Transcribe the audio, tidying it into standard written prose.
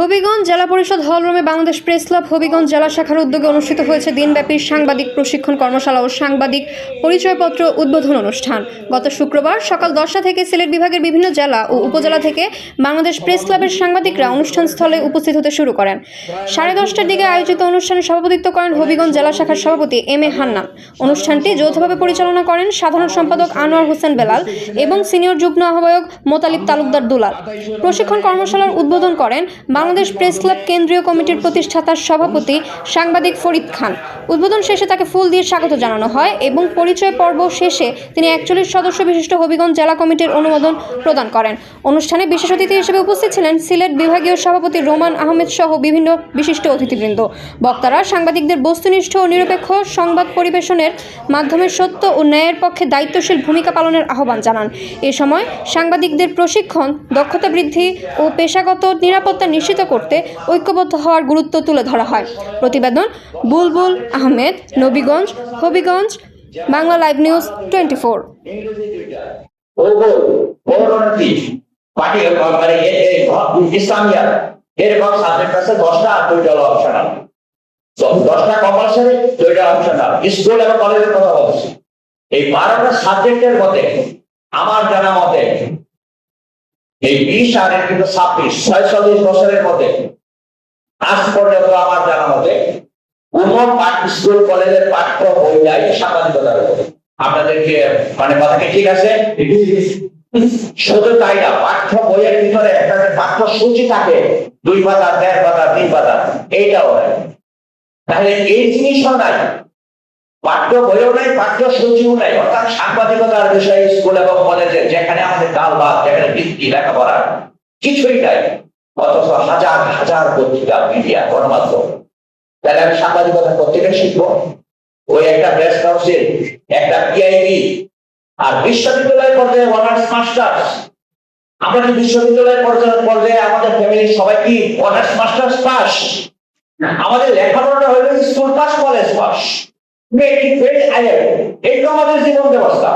হবিগঞ্জ জেলা পরিষদ হলরুমে Bangladesh press club Habiganj জেলা শাখার উদ্যোগে অনুষ্ঠিত হয়েছে দিনব্যাপী সাংবাদিক প্রশিক্ষণ কর্মশালা ও সাংবাদিক পরিচয়পত্র উদ্বোধন অনুষ্ঠান। গত শুক্রবার সকাল 10টা থেকে সিলেট বিভাগের বিভিন্ন জেলা ও উপজেলা থেকে বাংলাদেশ প্রেস ক্লাবের সাংবাদিকরা অনুষ্ঠান স্থলে উপস্থিত হতে শুরু করেন। 10:30টার দিকে আয়োজিত অনুষ্ঠানে সভাপতিত্ব করেন হবিগঞ্জ জেলা শাখার সভাপতি এম এ হান্নান। অনুষ্ঠানটি যৌথভাবে পরিচালনা করেন সাধারণ সম্পাদক আনোয়ার হোসেন বেলাল এবং সিনিয়র যুগ্ম আহ্বায়ক মোতালিব তালুকদার দুলাল। প্রশিক্ষণ কর্মশালার উদ্বোধন করেন বাংলাদেশ প্রেস ক্লাব কেন্দ্রীয় কমিটির প্রতিষ্ঠাতার সভাপতি সাংবাদিক ফরিদ খান। উদ্বোধন শেষে তাকে ফুল দিয়ে স্বাগত জানানো হয় এবং পরিচয় পর্ব শেষে তিনি 41 সদস্য বিশিষ্ট হবিগঞ্জ জেলা কমিটির অনুমোদন প্রদান করেন। অনুষ্ঠানে বিশেষ অতিথি হিসেবে উপস্থিত ছিলেন সিলেট বিভাগীয় সভাপতি রোমান আহমেদ সহ বিভিন্ন বিশিষ্ট অতিথিবৃন্দ। বক্তারা সাংবাদিকদের বস্তুনিষ্ঠ ও নিরপেক্ষ সংবাদ পরিবেশনের মাধ্যমে সত্য ও ন্যায়ের পক্ষে দায়িত্বশীল ভূমিকা পালনের আহ্বান জানান। এ সময় সাংবাদিকদের প্রশিক্ষণ, দক্ষতা বৃদ্ধি ও পেশাগত নিরাপত্তা নিশ্চিত করতে ঐক্যবদ্ধ হওয়ার গুরুত্ব তুলে ধরা হয়। প্রতিবেদন বুলবুল আহমেদ, নবীগঞ্জ, হবিগঞ্জ, বাংলা লাইভ নিউজ 24। এই 12টা সাবজেক্টের মধ্যে আমার জানা মতে এই 20 আর কিন্তু 46 বছরের মধ্যে আজ পর্যন্ত আমার জানা মতে কোন স্কুল কলেজের পাঠ্য বই নাই সাংবাদিকতার উপরে। আপনাদেরকে মানে কথা কি ঠিক আছে? শুধু তাই না, পাঠ্য বইয়ের ভিতরে একটা পাঠ্যসূচি থাকে 2 পাতা, 1.5 পাতা, 3 পাতা, এইটাও নাই। তাহলে এই জিনিসও নাই, পাঠ্য বইও নাই, পাঠ্যসূচিও নাই। অর্থাৎ সাংবাদিকতার বিষয়ে স্কুল এবং কলেজে যেখানে আমাদের কাল বাদ, যেখানে বৃত্তি লেখাপড়া কিছুই নাই, অথচ হাজার হাজার পত্রিকা, মিডিয়া, গণমাধ্যম। তাহলে আমি সাংবাদিকতা পত্রিকা শিখবো? ওই একটা প্রেস কাউন্সিল, একটা পিআইবি, আর বিশ্ববিদ্যালয় পর্যায়ে অনার্স মাস্টার্স। আমরা কি বিশ্ববিদ্যালয় পর্যায়ে আমাদের ফ্যামিলির সবাই কি অনার্স মাস্টার্স পাস? আমাদের লেখাপড়াটা হলো স্কুল পাস, কলেজ পাস, এই তো আমাদের জীবন ব্যবস্থা।